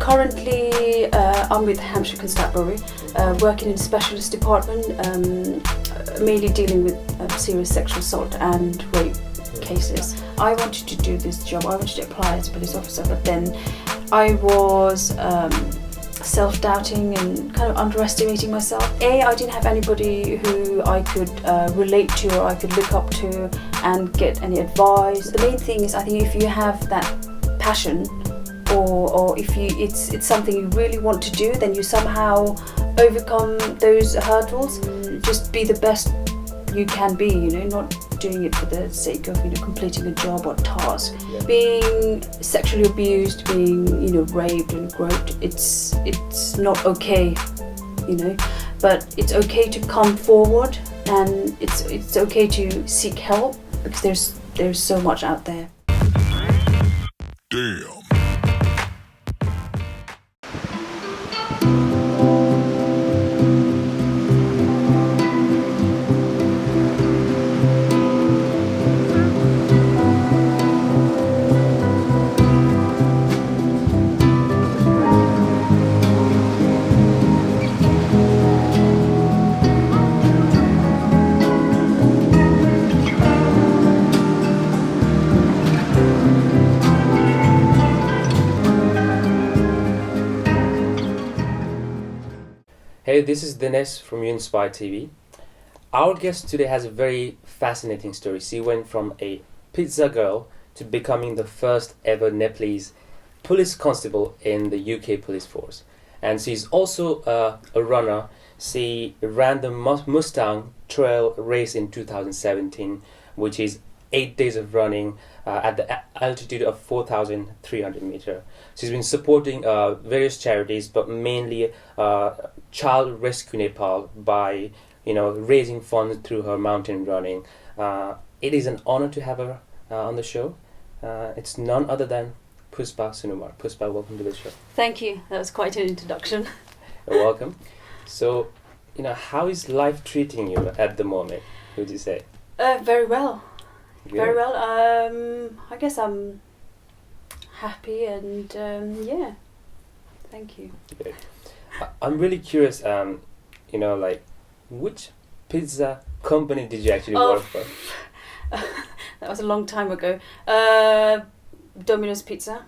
currently I'm with Hampshire Constabulary, working in a specialist department, mainly dealing with serious sexual assault and rape cases. I wanted to do this job, I wanted to apply as a police officer, but then I was self-doubting and kind of underestimating myself. I didn't have anybody who I could relate to or I could look up to and get any advice. The main thing is, I think if you have that passion or if it's something you really want to do, then you somehow overcome those hurdles. Just be the best you can be, not doing it for the sake of completing a job or task. Yeah. Being sexually abused, being raped and groped, it's not okay, but it's okay to come forward, and it's okay to seek help, because there's so much out there. Damn. Hey, this is Dinesh from Unspire TV. Our guest today has a very fascinating story. She went from a pizza girl to becoming the first ever Nepalese police constable in the UK police force. And she's also a runner. She ran the Mustang trail race in 2017, which is 8 days of running at the altitude of 4,300 meters. She's been supporting various charities, but mainly Child Rescue Nepal by raising funds through her mountain running. It is an honor to have her on the show. It's none other than Pushpa Sunuwar. Pushpa, welcome to the show. Thank you. That was quite an introduction. You're welcome. So, how is life treating you at the moment, would you say? Very well. Good. Very well. I guess I'm happy and yeah. Thank you. Good. I'm really curious, which pizza company did you actually work for? That was a long time ago. Domino's Pizza.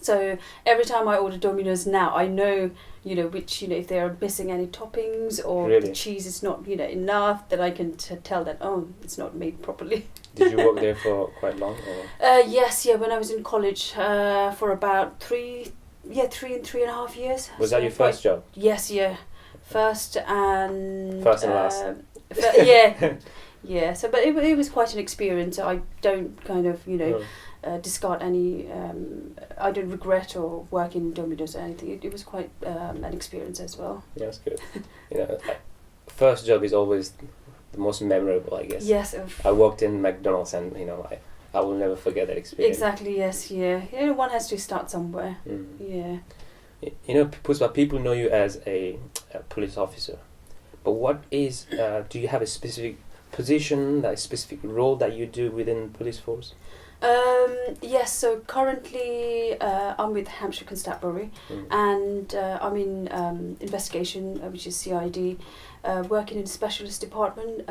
So every time I order Domino's now, I know, which, if they're missing any toppings or Really? the cheese is not, enough, that I can tell that, it's not made properly. Did you work there for quite long? Or? Yes, when I was in college for about 3.5 years. Was that your first job? Yes, yeah. First and last. Yeah. Yeah, so but it was quite an experience. I don't kind of, discard any, I don't regret or work in Domino's or anything. It was quite an experience as well. Yeah, that's good. First job is always the most memorable, I guess. Yes. I worked in McDonald's and, I will never forget that experience. Exactly, yes, yeah. One has to start somewhere. Yeah. Pushpa, people know you as a police officer, but what is, do you have a specific position, a specific role that you do within the police force? Yes, so currently I'm with Hampshire Constabulary, and I'm in investigation, which is CID, working in a specialist department,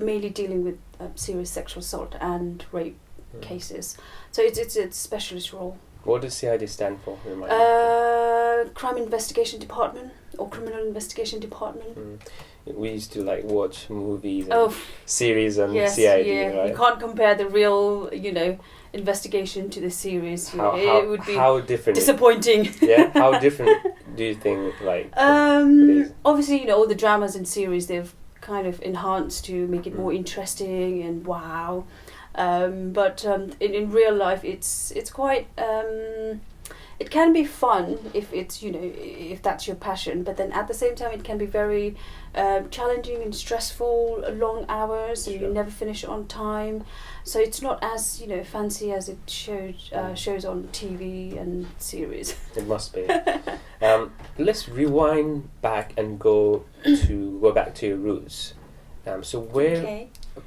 mainly dealing with serious sexual assault and rape cases. So it's a specialist role. What does CID stand for? Remind me. Crime Investigation Department or Criminal Investigation Department. We used to watch movies and series on CID, right? You can't compare the real, investigation to the series. It would be how different disappointing. Yeah, how different do you think it is? Obviously, all the dramas and series, they've kind of enhanced to make it more interesting and wow. But in real life, it's quite. It can be fun if it's if that's your passion, but then at the same time it can be very challenging and stressful, long hours, and you never finish on time. So it's not as fancy as it shows on TV and series. It must be. Let's rewind back and go back to your roots. So where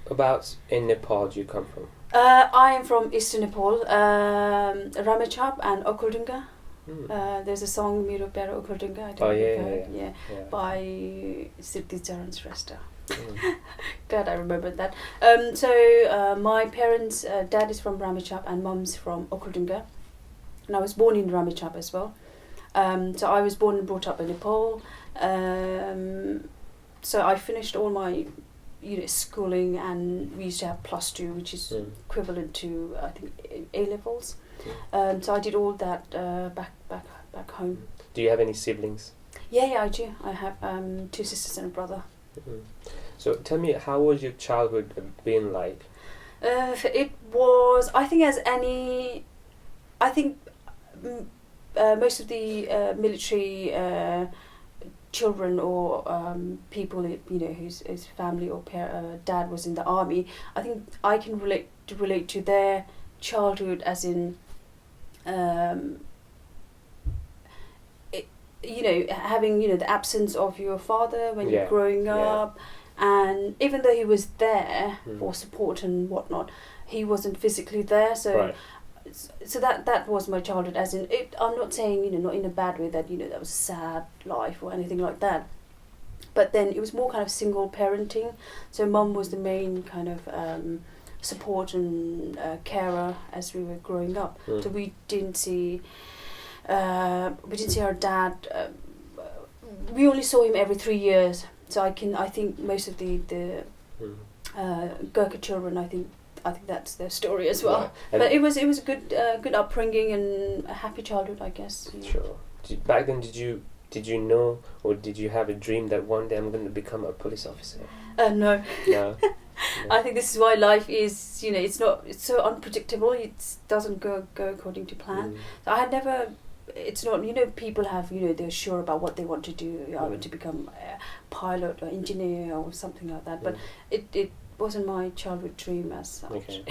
about in Nepal do you come from? I am from Eastern Nepal, Ramechhap and Okurdunga. There's a song Mero Pyaro Okhrodunga, I don't know if you've heard. Yeah, by Siddhi Charan Shrestha. Glad I remembered that. My parents, dad is from Ramechhap and mum's from Okhrodunga, and I was born in Ramechhap as well. So I was born and brought up in Nepal. So I finished all my schooling, and we used to have +2, which is equivalent to I think A levels. So I did all that back home. Do you have any siblings? Yeah, I do. I have 2 sisters and a brother. So tell me, how was your childhood been like? It was, I think, most of the military children or people, whose family or dad was in the army, I think I can relate to their childhood as in, having the absence of your father when you're growing up, and even though he was there for support and whatnot, he wasn't physically there. So. Right. So that was my childhood, as in it. I'm not saying not in a bad way that that was a sad life or anything like that, but then it was more kind of single parenting. So mum was the main kind of support and carer as we were growing up. So we didn't see our dad. We only saw him every 3 years. So I think most of the Gurkha children, I think that's their story as well. Right. But it was a good upbringing and a happy childhood, I guess. Sure. Back then, did you know, or did you have a dream that one day I'm going to become a police officer? No. No. I think this is why life is, it's so unpredictable. It doesn't go according to plan. So I had never. It's not, people have, they're sure about what they want to do. I want to become a pilot or engineer or something like that. But it wasn't my childhood dream as such. Okay.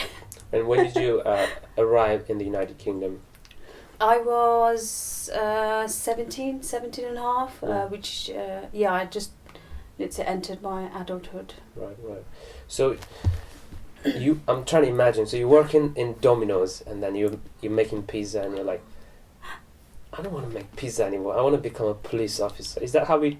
And when did you arrive in the United Kingdom? I was 17 and a half, which, I just, let's say, entered my adulthood. Right. So, I'm trying to imagine, so you're working in Domino's, and then you're making pizza, and you're like, I don't want to make pizza anymore, I want to become a police officer. Is that how we,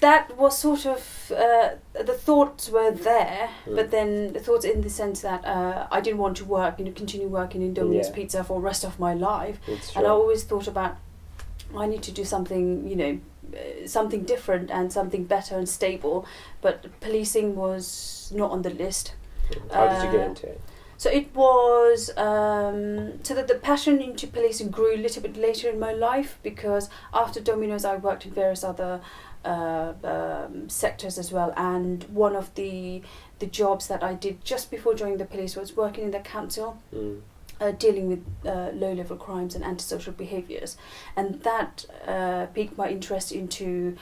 that was sort of, the thoughts were there, but then the thoughts in the sense that I didn't want to work, continue working in Domino's Pizza for the rest of my life. And I always thought about, I need to do something, something different and something better and stable. But policing was not on the list. How did you get into it? So it was, so that the passion into policing grew a little bit later in my life, because after Domino's I worked in various other sectors as well, and one of the jobs that I did just before joining the police was working in the council, dealing with low-level crimes and antisocial behaviours, and that piqued my interest into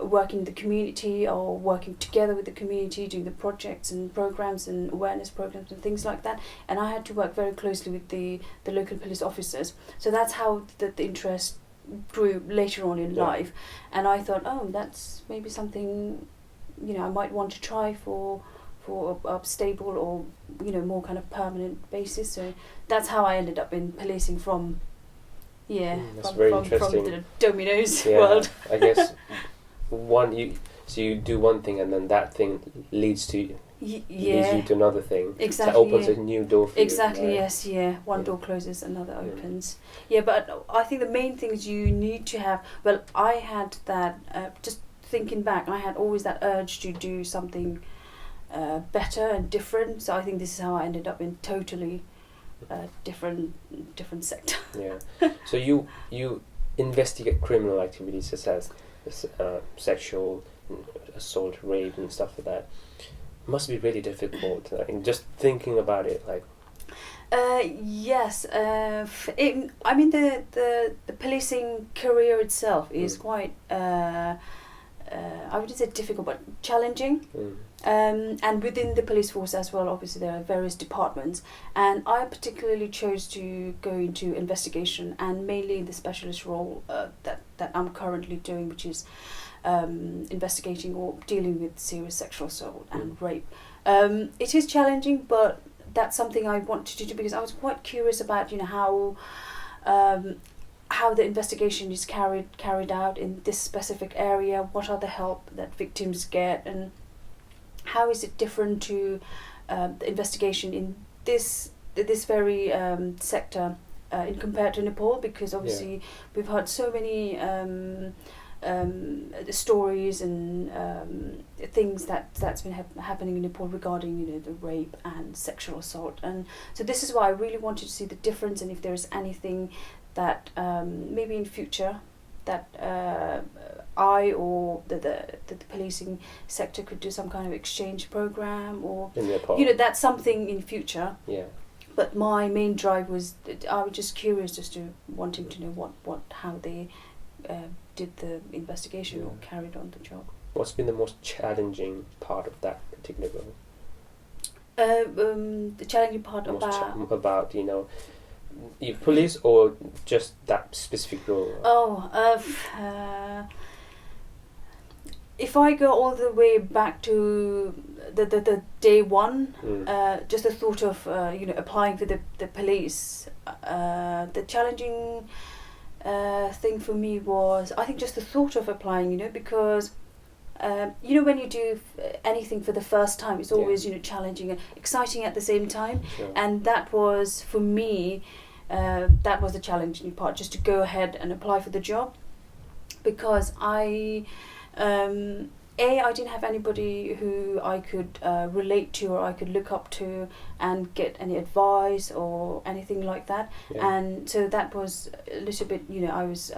working in the community or working together with the community, doing the projects and programs and awareness programs and things like that. And I had to work very closely with the local police officers. So that's how the interest grew later on in life. And I thought, that's maybe something I might want to try for a stable or more kind of permanent basis. So that's how I ended up in policing from the Domino's world. I guess you do one thing, and then that thing leads you to another thing. Exactly. That opens a new door for you. Exactly. Right? Yes. Yeah. One door closes, another opens. Yeah, but I think the main thing is you need to have. Well, I had that. Just thinking back, I had always that urge to do something better and different. So I think this is how I ended up in totally different sector. Yeah. So you investigate criminal activities such as sexual assault, rape, and stuff like that. It must be really difficult. Just thinking about it, like. Yes. I mean, the policing career itself is quite. I wouldn't say difficult, but challenging. And within the police force as well, obviously there are various departments, and I particularly chose to go into investigation, and mainly the specialist role that I'm currently doing, which is investigating or dealing with serious sexual assault and rape. It is challenging, but that's something I wanted to do because I was quite curious about how the investigation is carried out in this specific area. What are the help that victims get, and how is it different to the investigation in this very sector in compared to Nepal? Because obviously we've heard so many stories and things that's been happening in Nepal regarding the rape and sexual assault, and so this is why I really wanted to see the difference, and if there's anything that maybe in future that I or the policing sector could do some kind of exchange program, or in Nepal. That's something in future. Yeah. But my main drive was I was just curious as to wanting to know how they did the investigation or carried on the job. What's been the most challenging part of that particular role? The challenging part about police or just that specific role? If I go all the way back to the day one, just the thought of applying for the police, the challenging thing for me was, I think, just the thought of applying, because when you do anything for the first time, it's always challenging and exciting at the same time. Sure. And that was, for me, that was the challenging part, just to go ahead and apply for the job, because I didn't have anybody who I could relate to or I could look up to and get any advice or anything like that. Yeah. And so that was a little bit, I was,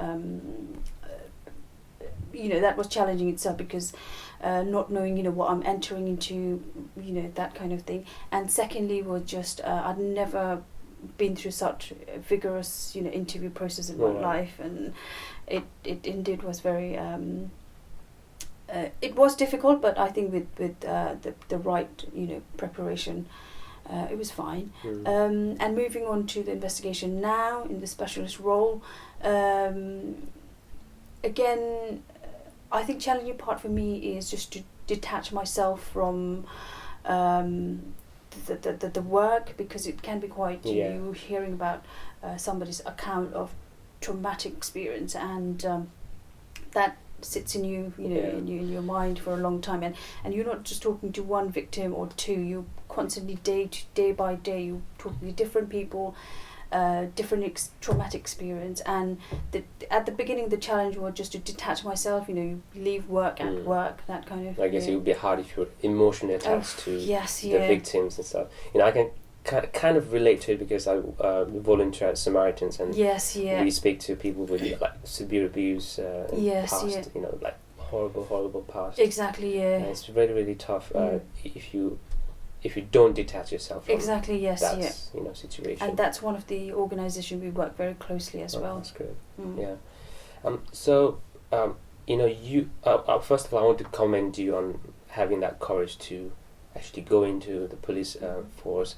that was challenging itself, because not knowing, what I'm entering into, that kind of thing. And secondly was just, I'd never been through such a vigorous, interview process in my life, and it indeed was very. It was difficult, but I think with the right preparation, it was fine. And moving on to the investigation now in the specialist role, again, I think challenging part for me is just to detach myself from the work, because it can be quite you hearing about somebody's account of traumatic experience, and that sits in you, in your mind for a long time, and you're not just talking to one victim or two. You constantly day by day you're talking to different people, different traumatic experience, and at the beginning the challenge was just to detach myself. You leave work at work, that kind of. I guess it would be hard if you're emotionally attached to the victims and stuff. I can kind of relate to it, because I volunteer at Samaritans, and we speak to people with severe abuse past, like horrible past. Exactly, yeah. And it's really, really tough if you don't detach yourself from that situation. And that's one of the organisations we work very closely as well. That's good. Yeah. You first of all, I want to commend you on having that courage to actually go into the police force,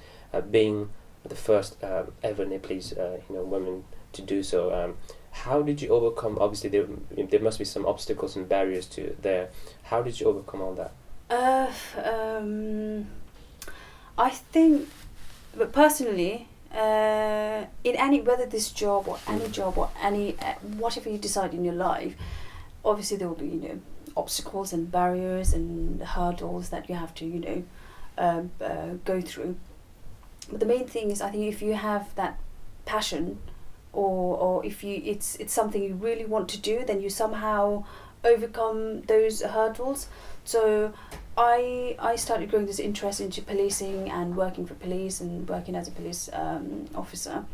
being the first ever Nepalese woman to do so. How did you overcome? Obviously, there must be some obstacles and barriers to there. How did you overcome all that? I think, but personally, in whether this job or any job or any whatever you decide in your life, obviously there will be obstacles and barriers and hurdles that you have to go through. But the main thing is, I think, if you have that passion, or if it's something you really want to do, then you somehow overcome those hurdles. So I started growing this interest into policing and working for police and working as a police officer.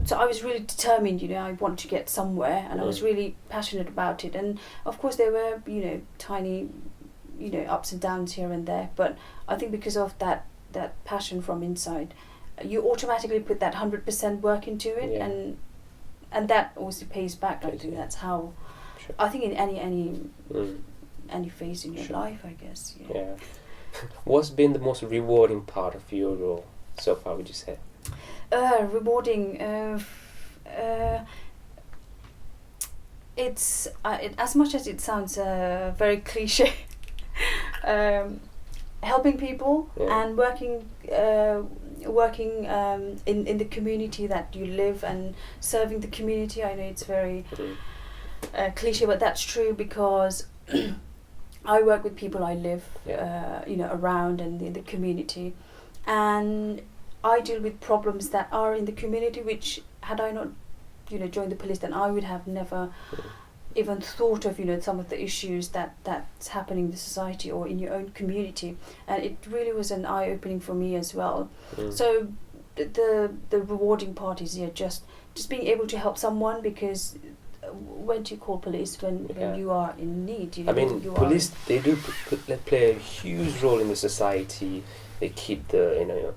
So I was really determined, I want to get somewhere, and I was really passionate about it. And of course there were, tiny, ups and downs here and there. But I think because of that passion from inside, you automatically put that 100% work into it, and that also pays back. I think that's how. Sure. I think in any phase in your life, I guess. Yeah. What's been the most rewarding part of your role so far, would you say? Rewarding. It's as much as it sounds very cliche. Helping people and working working in the community that you live and serving the community. I know it's very cliche, but that's true because I work with people I live, around and in the community, and I deal with problems that are in the community. Which had I not, joined the police, then I would have never even thought of some of the issues that's happening in the society or in your own community, and it really was an eye opening for me as well. So the rewarding part is just being able to help someone, because when do you call police when you are in need? I mean, police, they do play a huge role in the society. They keep the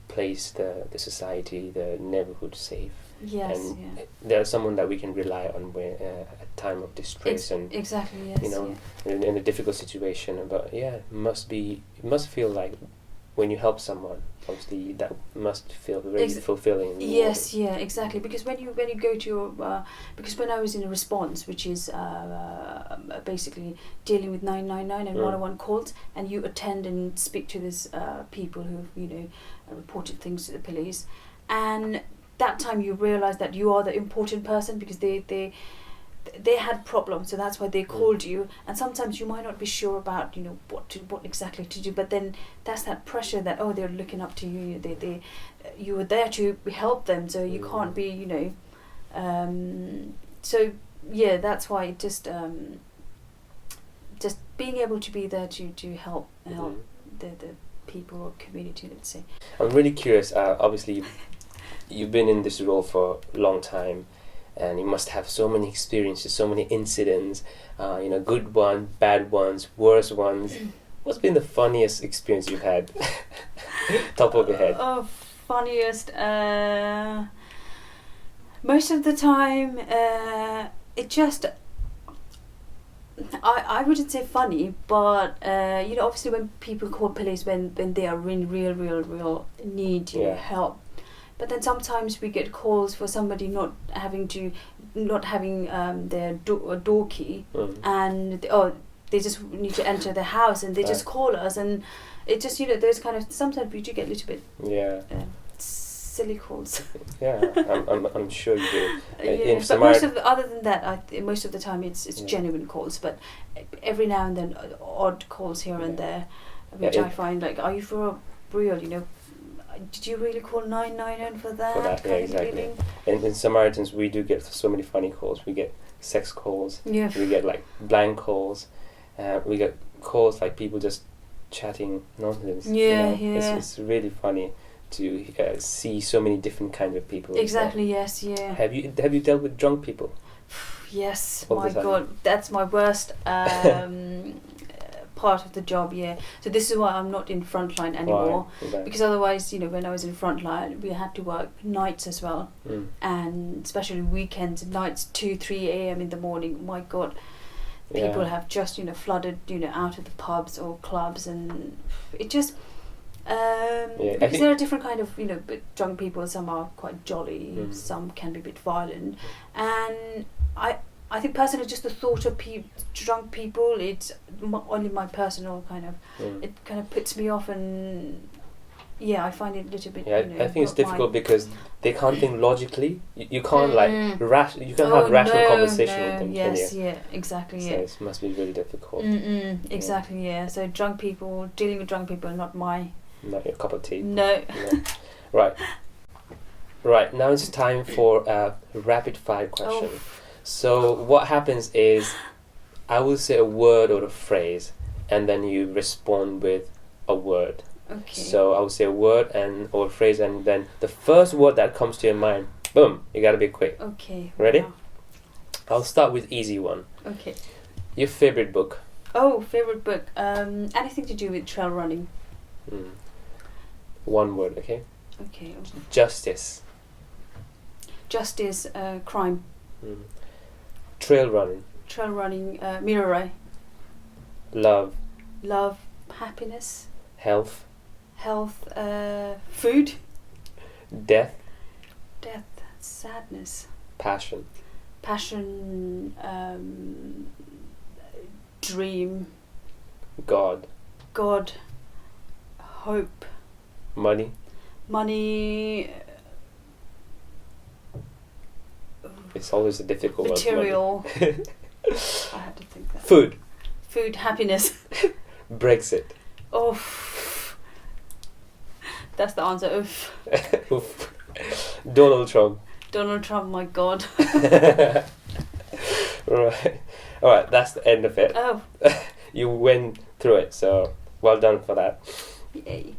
place, the society, the neighborhood safe. Yes, and they're someone that we can rely on at time of distress and exactly, yes, in a difficult situation. But it must feel like when you help someone, obviously that must feel very fulfilling. Yes, exactly. Because when you go to your because when I was in a response, which is basically dealing with 999 and 101 calls, and you attend and speak to these people who reported things to the police, and that time you realize that you are the important person, because they had problems, so that's why they called you. And sometimes you might not be sure about what exactly to do, but then that's that pressure that they're looking up to you. They you were there to help them, so you can't be so that's why just being able to be there to help the people or community, let's say. I'm really curious. Obviously, you've been in this role for a long time, and you must have so many experiences, so many incidents, good ones, bad ones, worse ones. What's been the funniest experience you've had? Top of your head. Funniest. Most of the time, it just. I wouldn't say funny, but obviously when people call police when they are in real need help. But then sometimes we get calls for somebody not having their door key, and they just need to enter the house, and they just call us, and it just those kind of, sometimes we do get a little bit silly calls. I'm sure you do. But other than that, most of the time it's genuine calls, but every now and then odd calls here and there, which I find like, are you for real? Did you really call 999 for that? Exactly. And in Samaritans, we do get so many funny calls. We get sex calls. Yeah. We get like blank calls. We get calls like people just chatting nonsense. It's really funny to see so many different kinds of people. Exactly. Yes. Yeah. Have you dealt with drunk people? Yes. My God, that's my worst. Part of the job, so this is why I'm not in frontline anymore. Right. Because otherwise, when I was in frontline, we had to work nights as well, and especially weekends, nights, 2-3 a.m. in the morning. My God, people have just flooded out of the pubs or clubs, and it just because there are different kind of drunk people. Some are quite jolly, some can be a bit violent, and I think personally, just the thought of drunk people, it's only my personal kind of, it kind of puts me off, and I find it a little bit. I think it's difficult because they can't think logically. You can't you can't have rational conversation with them. Yes, exactly. So it must be really difficult. Exactly. So dealing with drunk people, not your cup of tea. No. Right. Now it's time for a rapid fire question. So what happens is, I will say a word or a phrase, and then you respond with a word. Okay. So I will say a word or a phrase, and then the first word that comes to your mind, boom, you gotta be quick. Okay. Ready? Wow. I'll start with easy one. Okay. Your favorite book? Favorite book. Anything to do with trail running. One word, okay? Okay. Justice. Justice, crime. Trail running. Mirai. Love. Happiness. Health. Food. Death. Sadness. Passion. Dream. God. Hope. Money. money, It's always a difficult word. material. I had to think that. Food, happiness. Brexit. Oh, that's the answer. Oof. Oof. Donald Trump. Donald Trump, my God. Right. All right, that's the end of it. Oh, You went through it, so well done for that. yay.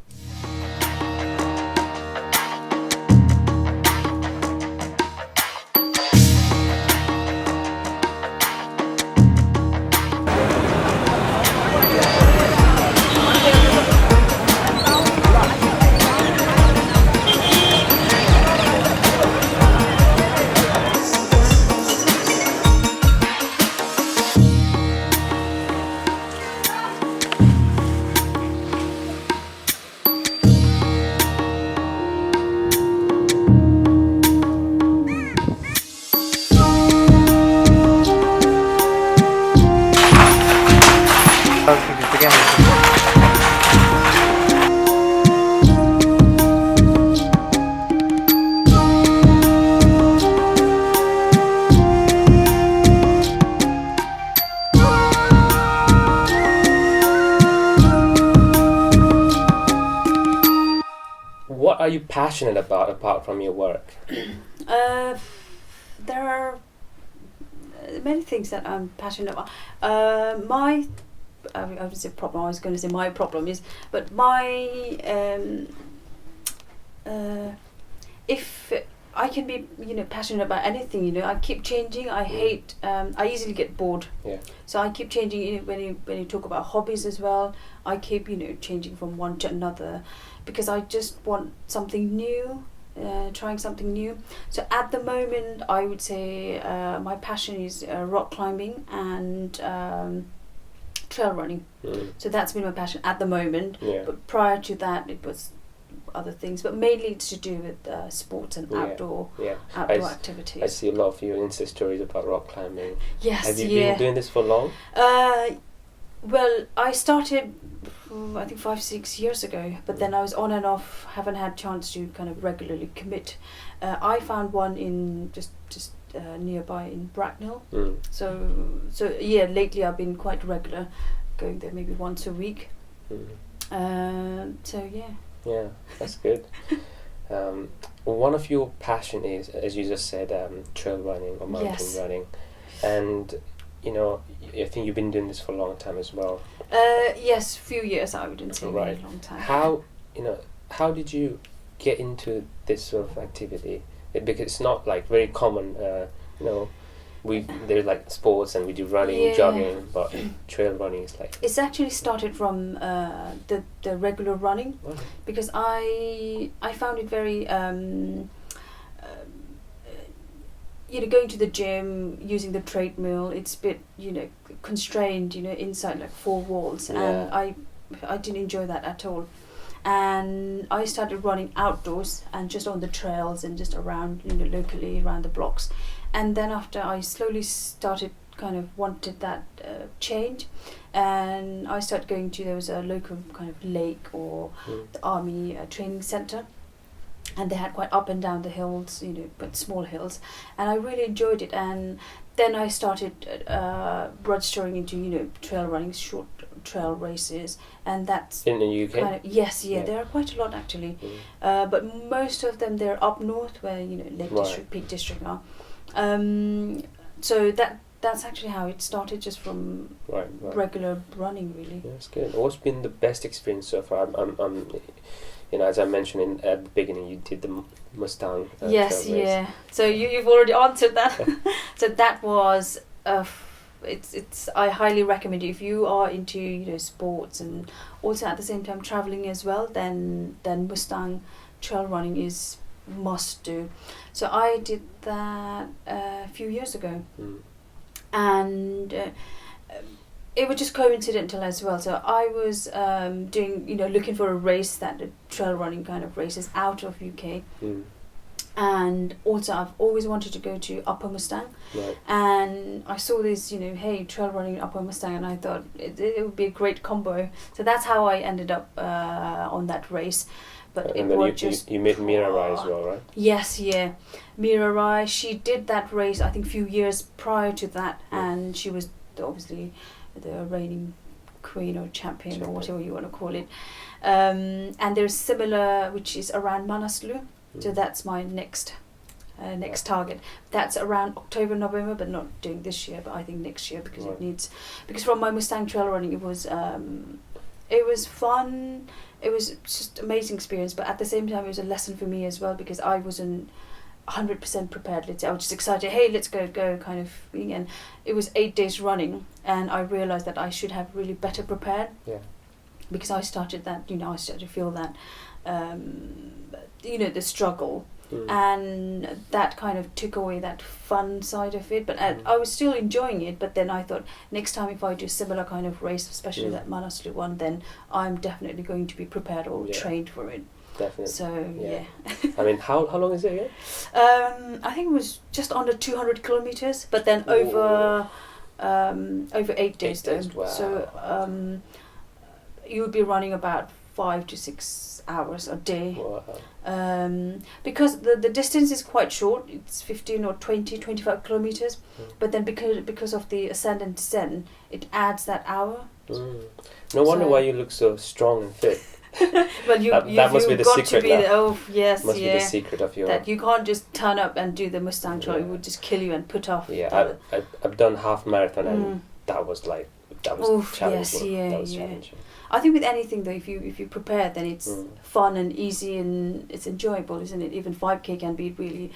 What are you passionate about apart from your work? There are many things that I'm passionate about. I was a problem. I was going to say my problem is, but if I can be, passionate about anything, I keep changing. I hate. I easily get bored. Yeah. So I keep changing. When you talk about hobbies as well, I keep changing from one to another, because I just want something new. Trying something new. So at the moment, I would say my passion is rock climbing and trail running. So that's been my passion at the moment. Yeah. But prior to that, it was other things. But mainly it's to do with sports and outdoor activities. I see a lot of your Insta stories about rock climbing. Yes. Have you been doing this for long? Well, I started, I think 5-6 years ago, but then I was on and off, haven't had chance to kind of regularly commit. I found one in just nearby in Bracknell. So lately I've been quite regular, going there maybe once a week. So yeah. Yeah, that's good. One of your passion is, as you just said, trail running or mountain running, and I think you've been doing this for a long time as well. Yes, few years. I wouldn't say right. a long time. How did you get into this sort of activity? Because it's not like very common. There's like sports and we do running, jogging, but trail running is like. It's actually started from the regular running, because I found it very. Going to the gym, using the treadmill, it's a bit, constrained, inside like four walls, and I didn't enjoy that at all. And I started running outdoors and just on the trails and just around, locally around the blocks. And then after I slowly started kind of wanted that change, and I started going to, there was a local kind of lake or the army training center. And they had quite up and down the hills, but small hills, and I really enjoyed it. And then I started registering into trail running, short trail races, and that's in the UK. There are quite a lot actually, but most of them they're up north where Lake District, Peak District are. So that's actually how it started, just from regular running, really. Yeah, that's good. What's been the best experience so far? I'm as I mentioned at the beginning, you did the Mustang. Yes, yeah. So you've already answered that. So that was, it's. I highly recommend it if you are into sports and also at the same time traveling as well. Then Mustang trail running is must do. So I did that a few years ago, and. It was just coincidental as well. So I was doing, looking for a race, that the trail running kind of races out of UK. And also I've always wanted to go to Upper Mustang. Right. And I saw this, hey, trail running Upper Mustang, and I thought it would be a great combo. So that's how I ended up on that race. but it and then was just... you met Mirabai as well, right? Yes, yeah. Mirabai, she did that race, I think, a few years prior to that, and she was obviously the reigning queen or champion or whatever you want to call it. And there's similar, which is around Manaslu, so that's my next target. That's around October, November, but not doing this year, but I think next year, because it needs... Because from my Mustang trail running, it was fun. It was just amazing experience, but at the same time, it was a lesson for me as well, because I wasn't 100% prepared. Let's say I was just excited. Hey, let's go kind of thing. And it was 8 days running, and I realized that I should have really better prepared. Yeah. Because I started that, I started to feel that, the struggle. And that kind of took away that fun side of it, but I was still enjoying it. But then I thought, next time if I do a similar kind of race, especially that Manaslu one, then I'm definitely going to be prepared or trained for it. Definitely. So yeah. I mean, how long is it again? I think it was just under 200 kilometers, but then over 8 days though. Wow. So you would be running about 5 to 6 hours a day. Wow. Because the distance is quite short, it's 15 or 25 kilometers, but then because of the ascent and descent, it adds that hour. No wonder why you look so strong and fit. Well, that must be the secret now. Yes, must be the secret of your... That you can't just turn up and do the Mustang trail, it would just kill you and put off. Yeah, I've done half marathon, and that was challenging. Challenging. I think with anything though, if you prepare, then it's fun and easy and it's enjoyable, isn't it? Even 5K can be really,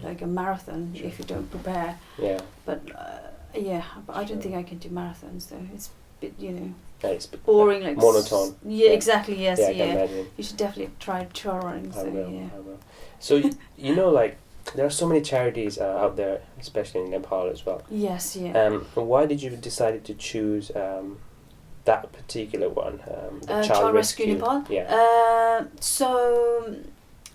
like a marathon if you don't prepare. Yeah. But but I don't think I can do marathons though. It's a bit, it's a bit boring, like monotone. Yeah, exactly. Yes, I can imagine. You should definitely try trail running. I will. So like there are so many charities out there, especially in Nepal as well. Yes, yeah. Why did you decide to choose that particular one, the Child Rescue Nepal? Yeah. So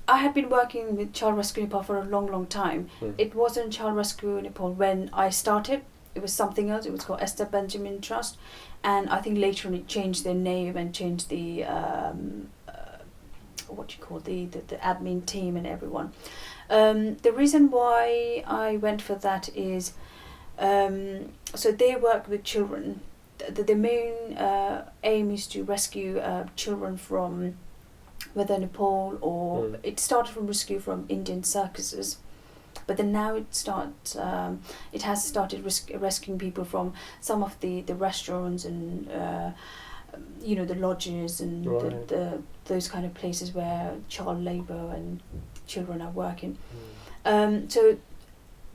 I had been working with Child Rescue Nepal for a long time. It wasn't Child Rescue Nepal when I started. It was something else. It was called Esther Benjamin Trust, and I think later on it changed their name and changed the the admin team and everyone. The reason why I went for that is so they work with children. The main aim is to rescue children from whether Nepal or it started from rescue from Indian circuses, but then now it has started rescuing people from some of the restaurants and the lodges and those kind of places where child labour and children are working. So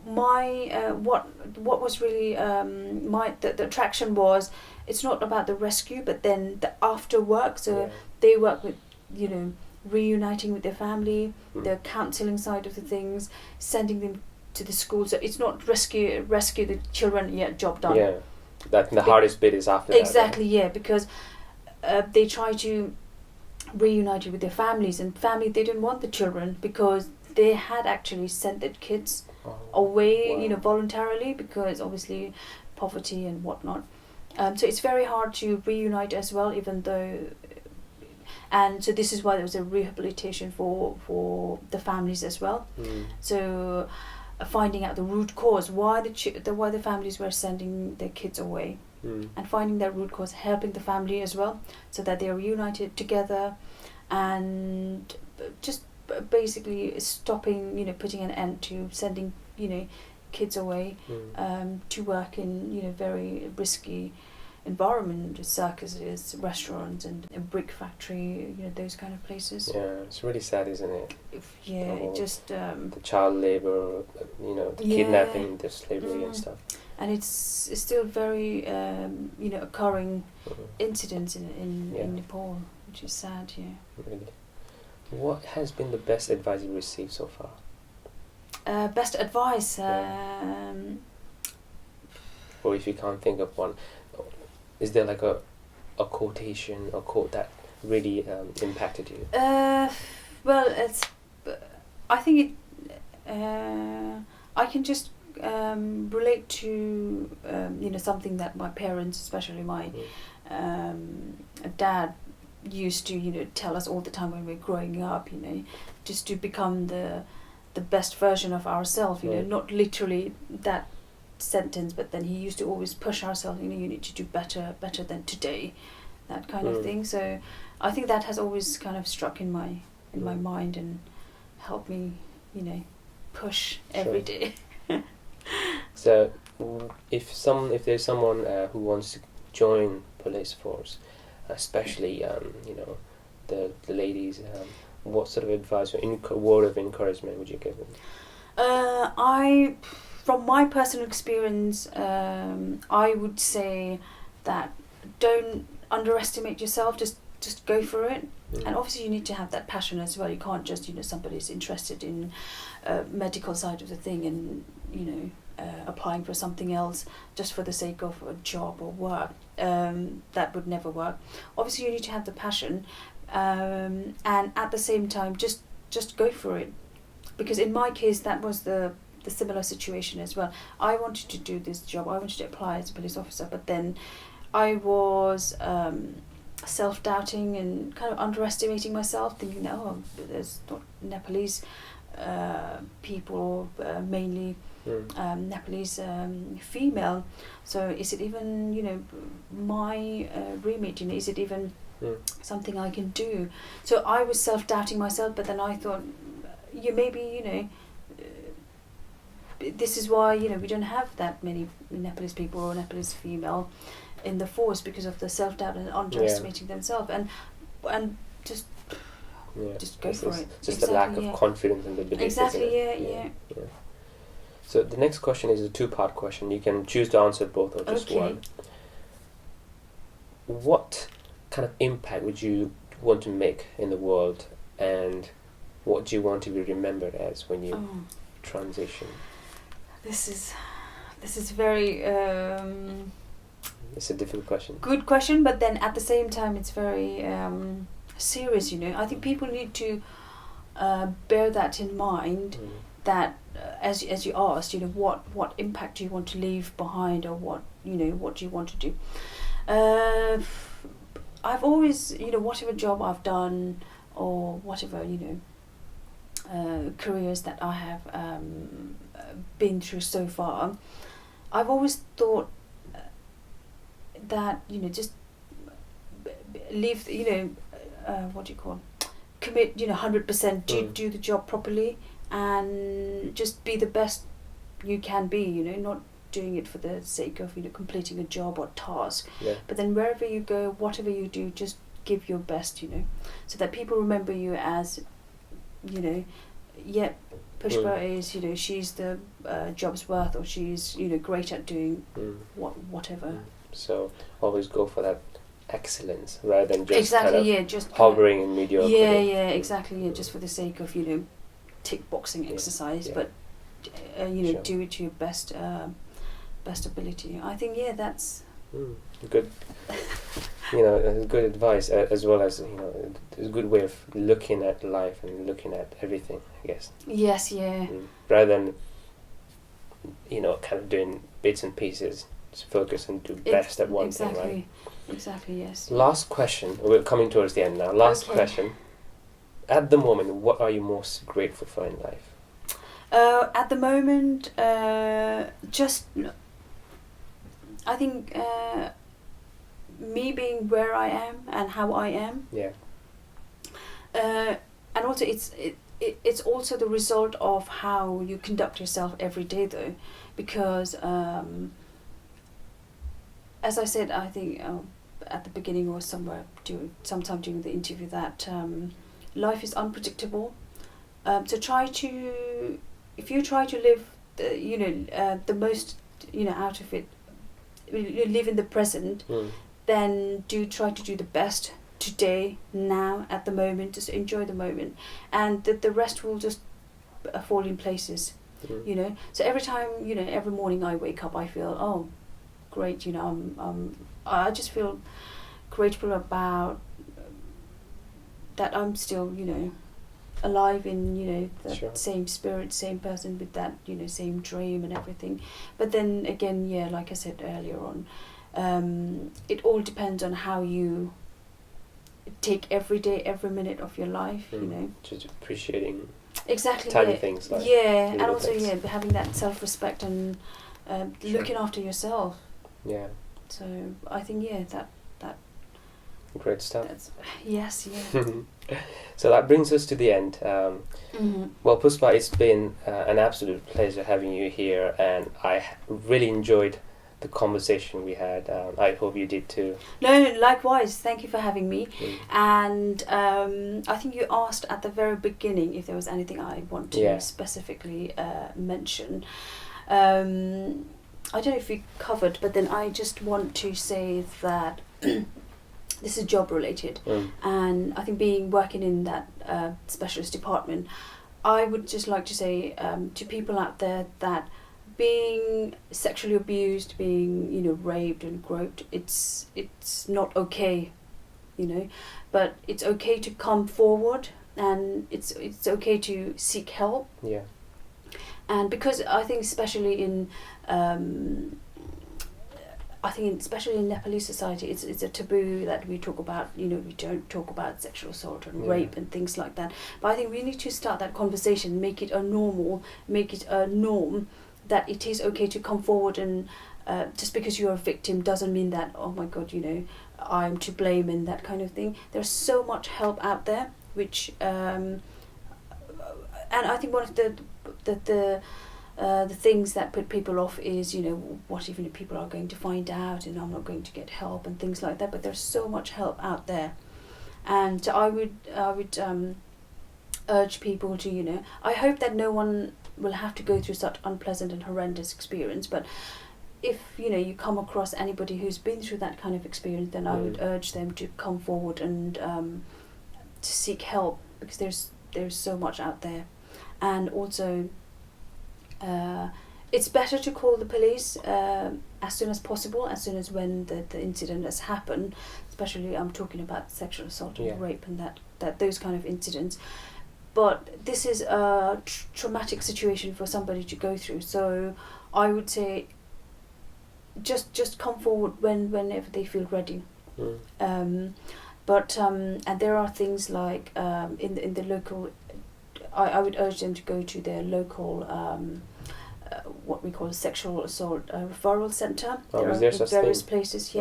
my what was really the attraction was, it's not about the rescue, but then the after work. So they work with reuniting with their family, the counselling side of the things, sending them to the school. So it's not rescue the children, job done. Yeah, that the hardest bit is after exactly that, right? Yeah, because they try to reunite with their families, and they didn't want the children because they had actually sent their kids away, voluntarily, because obviously poverty and whatnot. So it's very hard to reunite as well, even though. And so this is why there was a rehabilitation for the families as well. So finding out the root cause why the families were sending their kids away, and finding that root cause, helping the family as well, so that they are reunited together, and just basically stopping, putting an end to sending, kids away to work in, very risky environment, circuses, restaurants, and a brick factory, those kind of places. Yeah, it's really sad, isn't it? Just the child labor, the kidnapping, the slavery and stuff. And it's still very occurring incidents in Nepal, which is sad. Yeah. Really. What has been the best advice you received so far? Best advice. Or if you can't think of one, is there like a quotation or quote that really impacted you? Well, I think I can just relate to something that my parents, especially my dad, used to, tell us all the time when we're growing up, just to become the best version of ourselves, not literally that sentence, but then he used to always push ourselves, you need to do better than today, that kind of thing. So I think that has always kind of struck in my mind and helped me, push every day. So if there's someone who wants to join police force, especially the ladies, what sort of advice or word of encouragement would you give them? From my personal experience, I would say that don't underestimate yourself. Just go for it. And obviously you need to have that passion as well. You can't just, somebody's interested in medical side of the thing and, applying for something else just for the sake of a job or work. That would never work. Obviously you need to have the passion, and at the same time just go for it. Because in my case that was the similar situation as well. I wanted to do this job. I wanted to apply as a police officer, but then I was self-doubting and kind of underestimating myself, thinking that there's not Nepalese people, mainly Nepalese female. So is it even my remit? Is it even something I can do? So I was self-doubting myself, but then I thought, maybe this is why we don't have that many Nepalese people or Nepalese female in the force, because of the self-doubt and underestimating themselves, and just go for it. Just a lack of confidence in the belief. Exactly. Yeah. So the next question is a two-part question. You can choose to answer both or just one. What kind of impact would you want to make in the world, and what do you want to be remembered as when you transition? This is very it's a difficult question. Good question, but then at the same time it's very serious. I think people need to bear that in mind. That as you asked, what impact do you want to leave behind, or what do you want to do? I've always, whatever job I've done, or whatever careers that I have been through so far, I've always thought that just leave, what do you call, commit 100%, do the job properly, and just be the best you can be, not doing it for the sake of completing a job or task, but then wherever you go, whatever you do, just give your best, so that people remember you as Pushpa is, she's the job's worth, or she's great at doing whatever. So always go for that excellence rather than just exactly, just hovering in mediocrity. Exactly, just for the sake of tick boxing exercise, but do it to your best ability. I think that's good. Good advice, as well as it's a good way of looking at life and looking at everything, I guess. Yes, rather than kind of doing bits and pieces, just focus and do best at one thing, right? Exactly, yes. Last question. We're coming towards the end now. Last question. At the moment, what are you most grateful for in life? At the moment, just I think me being where I am and how I am. Yeah. And also it's also the result of how you conduct yourself every day, though, because as I said, I think at the beginning or sometime during the interview, that life is unpredictable. So if you try to live the most out of it, live in the present, then do try to do the best today, now, at the moment. Just enjoy the moment, and the rest will just fall in places. So every time, every morning I wake up, I feel great. I just feel grateful about that I'm still alive in the same spirit, same person with that same dream and everything. But then again, like I said earlier on, it all depends on how you take every day, every minute of your life. You know, just appreciating exactly tiny things like and also things. having that self-respect and looking after yourself. Yeah. So I think that great stuff. Yes. So that brings us to the end. Well, Pushpa, it's been an absolute pleasure having you here, and I really enjoyed the conversation we had. I hope you did too. No, likewise. Thank you for having me. And I think you asked at the very beginning if there was anything I want to specifically mention. I don't know if we covered, but then I just want to say that this is job related, and I think working in that specialist department, I would just like to say to people out there that being sexually abused, being raped and groped, it's not okay, but it's okay to come forward, and it's okay to seek help. Yeah. And because I think especially in especially in Nepalese society, it's a taboo that we talk about. We don't talk about sexual assault and rape and things like that. But I think we need to start that conversation, make it a norm, that it is okay to come forward, and just because you're a victim doesn't mean that, oh my God, I'm to blame and that kind of thing. There's so much help out there, which and I think one of the things that put people off is, what even if people are going to find out and I'm not going to get help and things like that. But there's so much help out there, and I would urge people to, I hope that no one will have to go through such unpleasant and horrendous experience. But if you come across anybody who's been through that kind of experience, then I would urge them to come forward and to seek help, because there's so much out there. And also, it's better to call the police as soon as possible, as soon as when the incident has happened. Especially, I'm talking about sexual assault and rape and that those kind of incidents. But this is a traumatic situation for somebody to go through. So I would say, just come forward whenever they feel ready. But and there are things like in the local. I would urge them to go to their local what we call a sexual assault referral centre. There are in various places.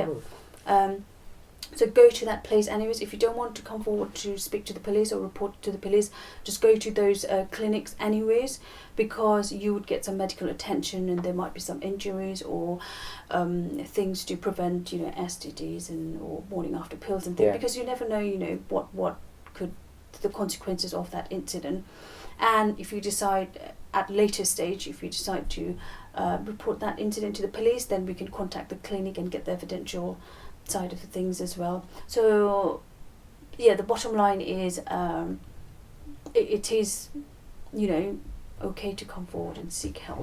So go to that place anyways. If you don't want to come forward to speak to the police or report to the police, just go to those clinics anyways, because you would get some medical attention, and there might be some injuries or things to prevent STDs or morning after pills and things, because you never know what could the consequences of that incident. And if you decide at later stage, if you decide to report that incident to the police, then we can contact the clinic and get the evidential side of the things as well. So the bottom line is it is okay to come forward and seek help.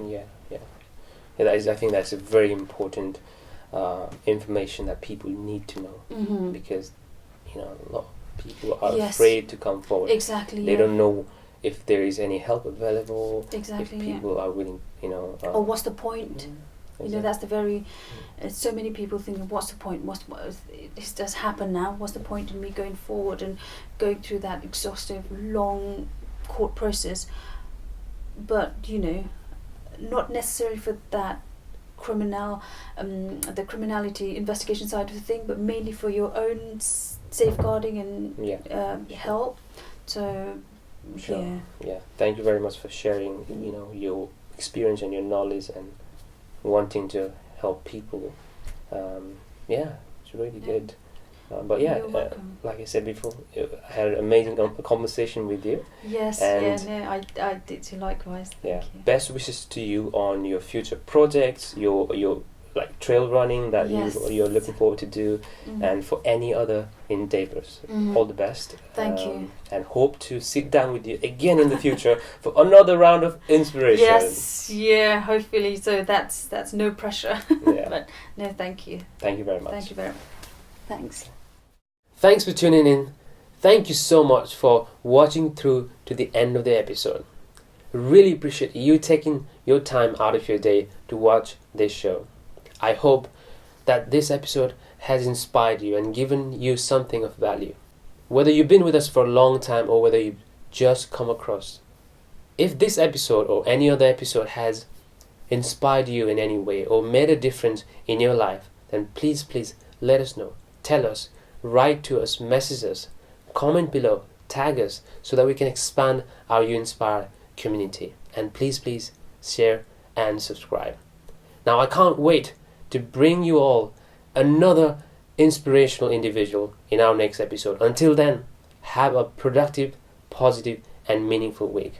I think that's a very important information that people need to know, because a lot of people are afraid to come forward. Exactly. They don't know if there is any help available. Exactly. If people are willing, or what's the point? That's the very. So many people think, what's the point? This does happen now. What's the point in me going forward and going through that exhaustive, long court process? But not necessarily for that the criminality investigation side of the thing, but mainly for your own safeguarding and help. So thank you very much for sharing your experience and your knowledge and wanting to help people. It's really good. Like I said before, I had an amazing conversation with you. Yes, I did too, likewise. Thank you. Best wishes to you on your future projects, your like trail running that you're looking forward to do, and for any other endeavors. All the best. Thank you. And hope to sit down with you again in the future for another round of inspiration. Yes, hopefully. So that's no pressure. But no, thank you. Thank you very much. Thank you very much. Thanks. Thanks for tuning in. Thank you so much for watching through to the end of the episode. Really appreciate you taking your time out of your day to watch this show. I hope that this episode has inspired you and given you something of value. whether you've been with us for a long time or whether you've just come across. If this episode or any other episode has inspired you in any way or made a difference in your life, then please let us know. Tell us, write to us, message us, comment below, tag us so that we can expand our You Inspire community. And please share and subscribe. Now I can't wait to bring you all another inspirational individual in our next episode. Until then, have a productive, positive and meaningful week.